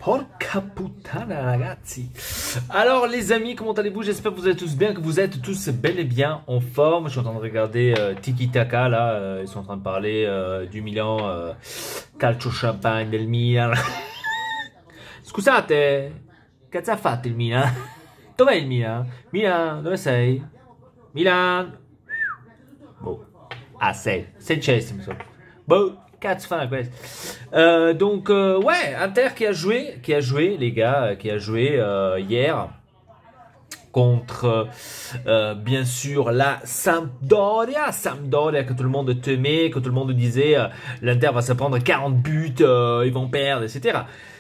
Porca puttana ragazzi. Alors les amis, comment allez-vous? J'espère que vous allez tous bien, que vous êtes tous bel et bien en forme. Je suis en train de regarder Tiki Taka là, ils sont en train de parler du Milan, calcio champagne del Milan. Scusate, cazzo ha fatto il Milan? Dov'è il Milan? Milan, dove sei? Milan? Boh, ah sei, sedicesimo. Boh. Donc ouais, Inter qui a joué les gars, qui a joué hier contre bien sûr la Sampdoria que tout le monde temait, que tout le monde disait l'Inter va se prendre 40 buts, ils vont perdre, etc.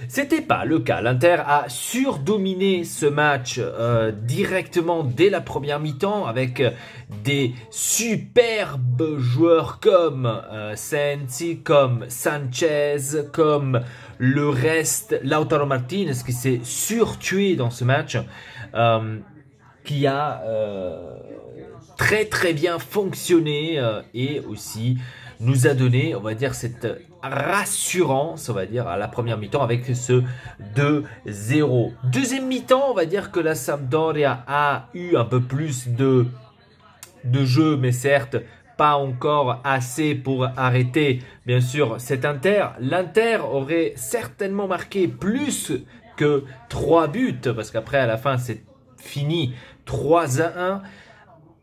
C'était pas le cas. L'Inter a surdominé ce match directement dès la première mi-temps avec des superbes joueurs comme Sensi, comme Sanchez, comme le reste, Lautaro Martinez qui s'est surtué dans ce match. Qui a très très bien fonctionné et aussi nous a donné, on va dire, cette rassurance, on va dire, à la première mi-temps avec ce 2-0. Deuxième mi-temps, on va dire que la Sampdoria a eu un peu plus de jeu, mais certes, pas encore assez pour arrêter, bien sûr, cet Inter. L'Inter aurait certainement marqué plus que 3 buts, parce qu'après, à la fin, c'est fini 3-1.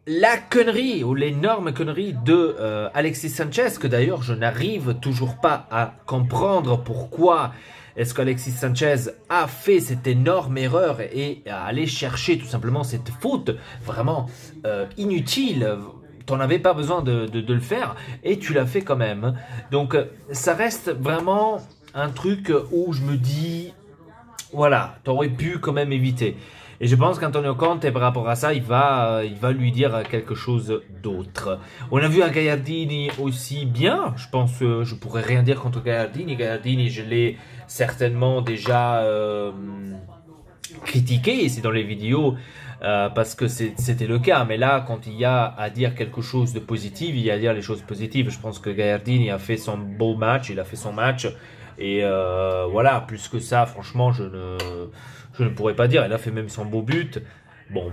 La connerie ou l'énorme connerie de Alexis Sanchez, que d'ailleurs je n'arrive toujours pas à comprendre pourquoi est-ce qu'Alexis Sanchez a fait cette énorme erreur et a allé chercher tout simplement cette faute vraiment inutile. Tu n'en avais pas besoin de le faire et tu l'as fait quand même. Donc ça reste vraiment un truc où je me dis, voilà, tu aurais pu quand même éviter. Et je pense qu'Antonio Conte, par rapport à ça, il va lui dire quelque chose d'autre. On a vu un Gagliardini aussi bien. Je pense que je pourrais rien dire contre Gagliardini. Gagliardini, je l'ai certainement déjà critiqué ici dans les vidéos parce que c'était le cas. Mais là, quand il y a à dire quelque chose de positif, il y a à dire les choses positives. Je pense que Gagliardini a fait son beau match. Il a fait son match. Et voilà, plus que ça, franchement, je ne pourrais pas dire. Il a fait même son beau but. Bon,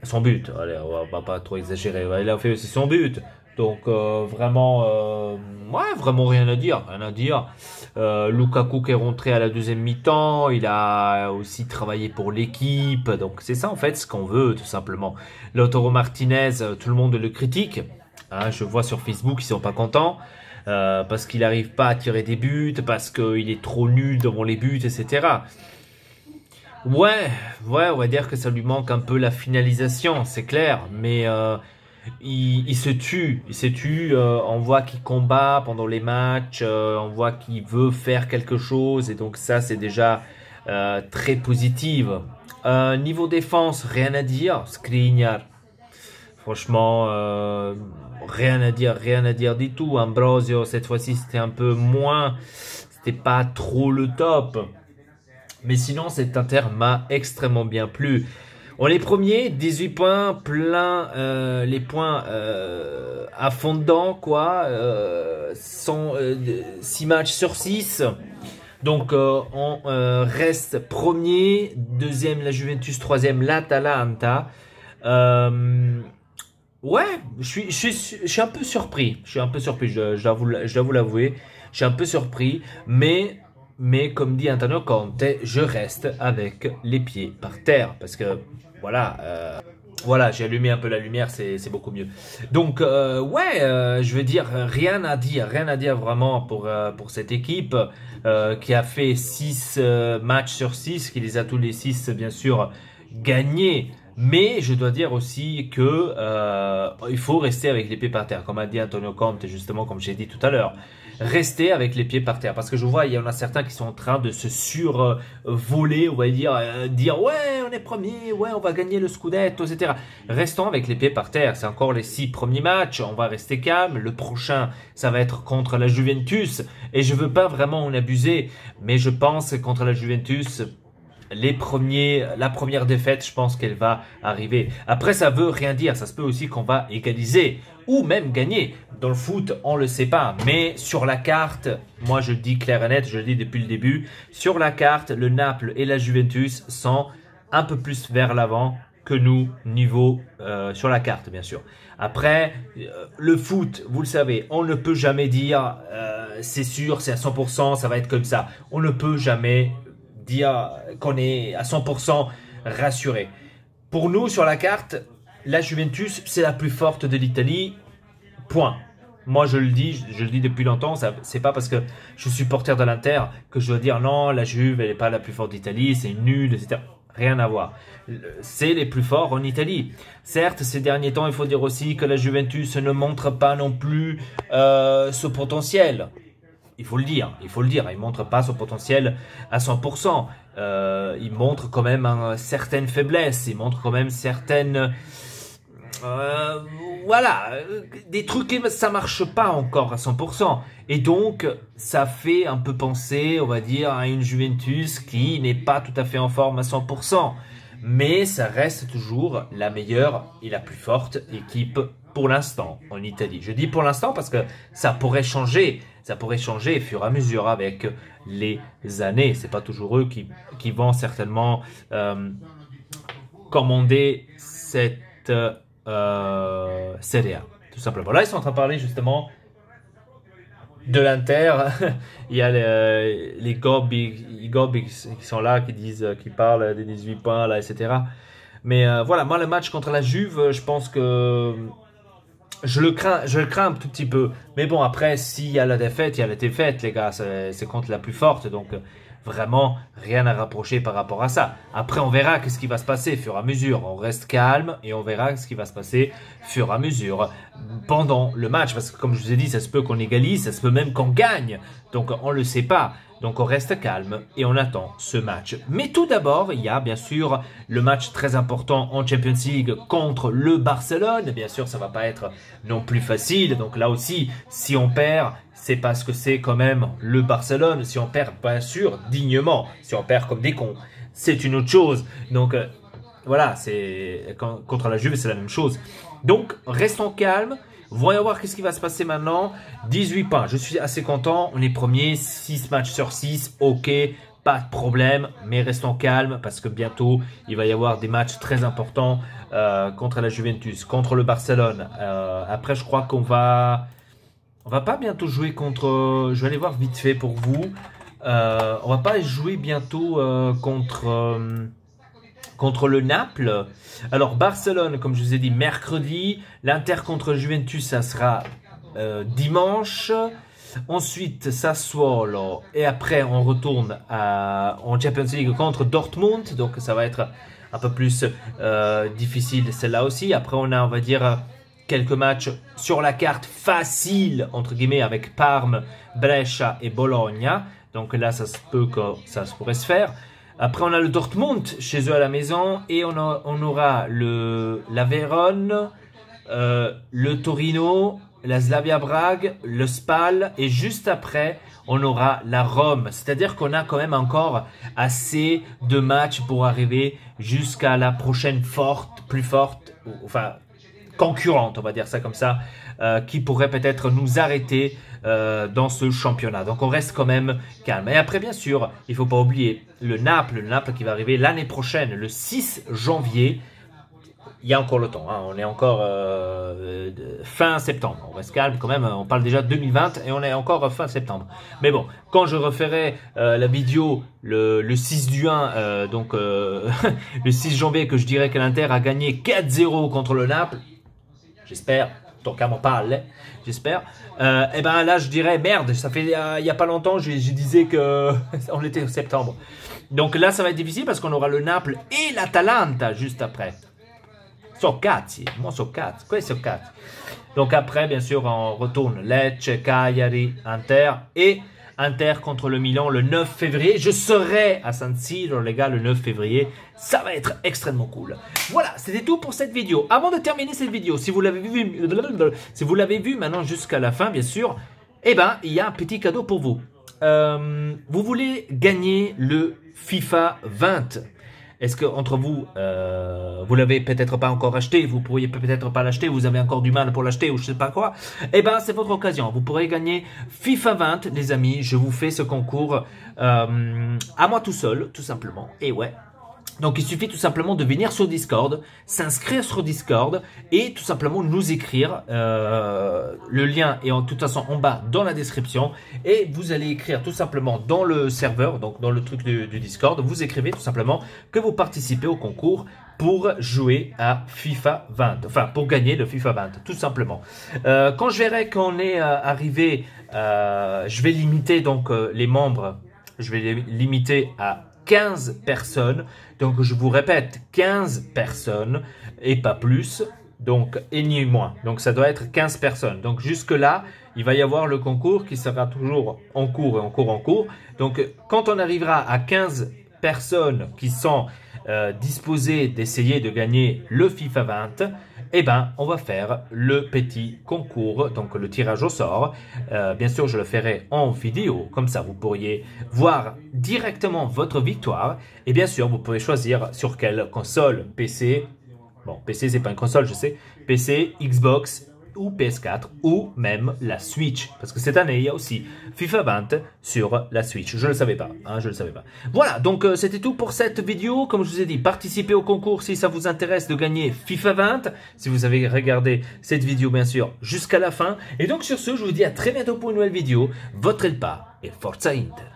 son but, allez, on va pas trop exagérer. Il a fait aussi son but. Donc, vraiment, ouais, vraiment rien à dire. Rien à dire. Lukaku qui est rentré à la deuxième mi-temps. Il a aussi travaillé pour l'équipe. Donc, c'est ça, en fait, ce qu'on veut, tout simplement. Lautaro Martinez, tout le monde le critique. Hein, je vois sur Facebook, ils sont pas contents. Parce qu'il n'arrive pas à tirer des buts, parce qu'il est trop nul devant les buts, etc. Ouais, on va dire que ça lui manque un peu la finalisation, c'est clair, mais il se tue, on voit qu'il combat pendant les matchs, on voit qu'il veut faire quelque chose, et donc ça c'est déjà très positif. Niveau défense, rien à dire, Skriniar, franchement, rien à dire du tout. Ambrosio, cette fois-ci, c'était un peu moins, c'était pas trop le top. Mais sinon, cet Inter m'a extrêmement bien plu. On est premiers, 18 points, plein, les points à fond dedans, quoi. 6 matchs sur 6. Donc, on reste premier, deuxième la Juventus, troisième l'Atalanta. Ouais, je suis un peu surpris. Je dois vous l'avouer. Je suis un peu surpris, mais comme dit Antonio Conte, je reste avec les pieds par terre parce que voilà, j'ai allumé un peu la lumière, c'est beaucoup mieux. Donc ouais, je veux dire rien à dire vraiment pour cette équipe qui a fait 6 matchs sur 6, qui les a tous les 6 bien sûr gagnés. Mais je dois dire aussi que il faut rester avec les pieds par terre, comme a dit Antonio Conte, justement, comme j'ai dit tout à l'heure. Rester avec les pieds par terre, parce que je vois, il y en a certains qui sont en train de se survoler, on va dire ouais, on est premier, ouais, on va gagner le Scudetto, etc. Restons avec les pieds par terre, c'est encore les 6 premiers matchs, on va rester calme. Le prochain, ça va être contre la Juventus, et je veux pas vraiment en abuser, mais je pense que contre la Juventus, la première défaite, je pense qu'elle va arriver. Après, ça veut rien dire. Ça se peut aussi qu'on va égaliser ou même gagner. Dans le foot, on le sait pas. Mais sur la carte, moi je le dis clair et net, je le dis depuis le début, sur la carte, le Naples et la Juventus sont un peu plus vers l'avant que nous, niveau sur la carte, bien sûr. Après, le foot, vous le savez, on ne peut jamais dire c'est sûr, c'est à 100%, ça va être comme ça. On ne peut jamais dire qu'on est à 100% rassuré. Pour nous, sur la carte, la Juventus, c'est la plus forte de l'Italie, point. Moi, je le dis depuis longtemps, c'est pas parce que je suis supporter de l'Inter que je dois dire non, la Juve, elle n'est pas la plus forte d'Italie, c'est nul, etc. Rien à voir. C'est les plus forts en Italie. Certes, ces derniers temps, il faut dire aussi que la Juventus ne montre pas non plus ce potentiel. Il faut le dire. Il ne montre pas son potentiel à 100%. Il montre quand même certaines faiblesses. Il montre quand même certaines... voilà, des trucs qui ça marche pas encore à 100%. Et donc, ça fait un peu penser, on va dire, à une Juventus qui n'est pas tout à fait en forme à 100%. Mais ça reste toujours la meilleure et la plus forte équipe pour l'instant en Italie. Je dis pour l'instant parce que ça pourrait changer. Ça pourrait changer au fur et à mesure avec les années. C'est pas toujours eux qui vont certainement commander cette Serie A, tout simplement. Là, ils sont en train de parler justement de l'Inter. Il y a les Gobi qui sont là, qui parlent des 18 points, là, etc. Mais voilà, moi, le match contre la Juve, je pense que je le crains un tout petit peu. Mais bon, après, s'il y a la défaite, il y a la défaite, les gars. C'est contre la plus forte, donc vraiment rien à rapprocher par rapport à ça. Après, on verra qu'est-ce qui va se passer au fur et à mesure. On reste calme et on verra ce qui va se passer au fur et à mesure pendant le match. Parce que comme je vous ai dit, ça se peut qu'on égalise, ça se peut même qu'on gagne. Donc, on ne le sait pas. Donc, on reste calme et on attend ce match. Mais tout d'abord, il y a bien sûr le match très important en Champions League contre le Barcelone. Bien sûr, ça ne va pas être non plus facile. Donc là aussi, si on perd, c'est parce que c'est quand même le Barcelone. Si on perd, bien sûr, dignement. Si on perd comme des cons, c'est une autre chose. Donc, voilà, contre la Juve, c'est la même chose. Donc, restons calmes. Voyons voir qu'est-ce qui va se passer maintenant. 18 points, je suis assez content. On est premier, 6 matchs sur 6. Ok, pas de problème. Mais restons calmes parce que bientôt, il va y avoir des matchs très importants contre la Juventus, contre le Barcelone. Après, je crois qu'on va... On va pas bientôt jouer contre... je vais aller voir vite fait pour vous. On va pas jouer bientôt contre le Naples. Alors Barcelone, comme je vous ai dit, mercredi. L'Inter contre Juventus, ça sera dimanche. Ensuite, Sassuolo. Et après, on retourne en Champions League contre Dortmund. Donc, ça va être un peu plus difficile celle-là aussi. Après, on va dire... quelques matchs sur la carte facile, entre guillemets, avec Parme, Brescia et Bologna. Donc là, ça se peut que ça pourrait se faire. Après, on a le Dortmund chez eux à la maison. Et on aura la Vérone, le Torino, la Slavia Prague, le Spal. Et juste après, on aura la Rome. C'est-à-dire qu'on a quand même encore assez de matchs pour arriver jusqu'à la prochaine plus forte, enfin... concurrente, on va dire ça comme ça, qui pourrait peut-être nous arrêter dans ce championnat. Donc on reste quand même calme. Et après, bien sûr, il ne faut pas oublier le Naples qui va arriver l'année prochaine, le 6 janvier. Il y a encore le temps, hein. On est encore fin septembre. On reste calme quand même, on parle déjà de 2020 et on est encore fin septembre. Mais bon, quand je referai la vidéo le 6 du 1, donc le 6 janvier, que je dirais que l'Inter a gagné 4-0 contre le Naples, j'espère, ton cas m'en parle, j'espère. Et ben là, je dirais, merde, ça fait il n'y a pas longtemps, je disais qu'on était en septembre. Donc là, ça va être difficile parce qu'on aura le Naples et l'Atalanta juste après. Soccazzi, moi Soccazzi, quoi est Soccazzi? Donc après, bien sûr, on retourne Lecce, Cagliari, Inter et Inter contre le Milan le 9 février. Je serai à San Siro, les gars, le 9 février. Ça va être extrêmement cool. Voilà, c'était tout pour cette vidéo. Avant de terminer cette vidéo, si vous l'avez vu maintenant jusqu'à la fin, bien sûr, eh ben, il y a un petit cadeau pour vous. Vous voulez gagner le FIFA 20. Est-ce que entre vous, vous l'avez peut-être pas encore acheté, vous pourriez peut-être pas l'acheter, vous avez encore du mal pour l'acheter ou je sais pas quoi? Eh ben, c'est votre occasion. Vous pourrez gagner FIFA 20, les amis. Je vous fais ce concours à moi tout seul, tout simplement. Et ouais. Donc, il suffit tout simplement de venir sur Discord, s'inscrire sur Discord et tout simplement nous écrire. Le lien est en toute façon en bas dans la description et vous allez écrire tout simplement dans le serveur, donc dans le truc du Discord, vous écrivez tout simplement que vous participez au concours pour jouer à FIFA 20, enfin pour gagner le FIFA 20, tout simplement. Quand je verrai qu'on est arrivé, je vais limiter donc les membres, je vais les limiter à 15 personnes, donc je vous répète 15 personnes et pas plus, donc et ni moins, donc ça doit être 15 personnes, donc jusque là il va y avoir le concours qui sera toujours en cours et en cours en cours, donc quand on arrivera à 15 personnes qui sont disposées d'essayer de gagner le FIFA 20, eh ben, on va faire le petit concours, donc le tirage au sort. Bien sûr, je le ferai en vidéo, comme ça vous pourriez voir directement votre victoire. Et bien sûr, vous pouvez choisir sur quelle console, PC, bon, PC c'est pas une console, je sais, PC, Xbox ou PS4 ou même la Switch. Parce que cette année, il y a aussi FIFA 20 sur la Switch. Je ne le savais pas, hein, je ne le savais pas. Voilà, donc c'était tout pour cette vidéo. Comme je vous ai dit, participez au concours si ça vous intéresse de gagner FIFA 20. Si vous avez regardé cette vidéo, bien sûr, jusqu'à la fin. Et donc sur ce, je vous dis à très bientôt pour une nouvelle vidéo. Votre Elpa et Forza Inter.